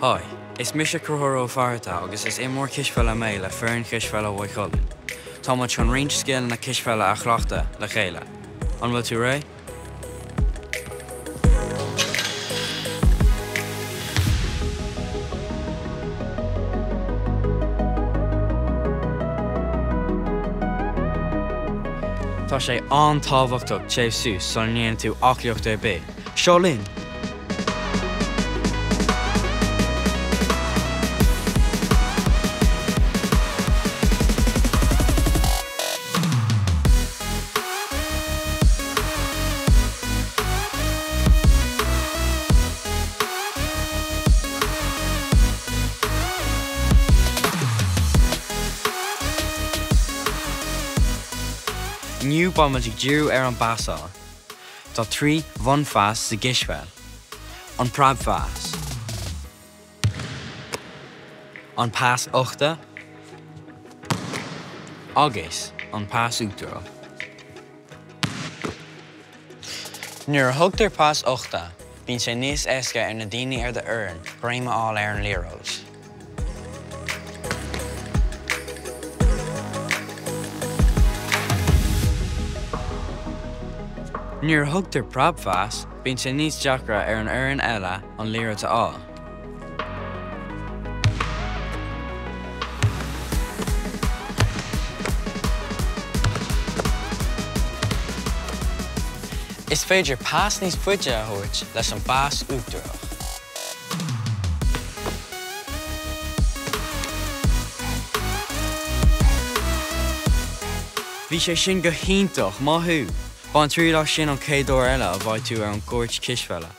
Hi, is mis cruthór farta agus is imór Cispheil mé le fearn Cispheil bhaid cholann. Tá muid chun roinnt scéal na Cispheil a chleachta le chéile. An bhfuil tú ré? Tá sé an-tábhachtach téamh suas san níonn tú aclaíocht ar bith. Seo linn! Nniu ba muid ag díriú ar an Pasáil. Tá trí bhun feas sa Cispheil. An prab feas. An pás uachta. Agus an pás útdró. Nuair a thugtar pás uachta, bíonn sé níos éasca ar na daoine ar de fhoireann gréimeáil ar an líróis. Nuair a thugtar prab feas, bíonn sé níos deacra ar an fhoireann eile an líreata á. Is féidir pás níos fuide a thabhairt leis an pás útdró. Bhí sé sin go hintach maithú. Ba an tríú sin an céadúir eile a bhaid tú ar an gcuairt Cispheile.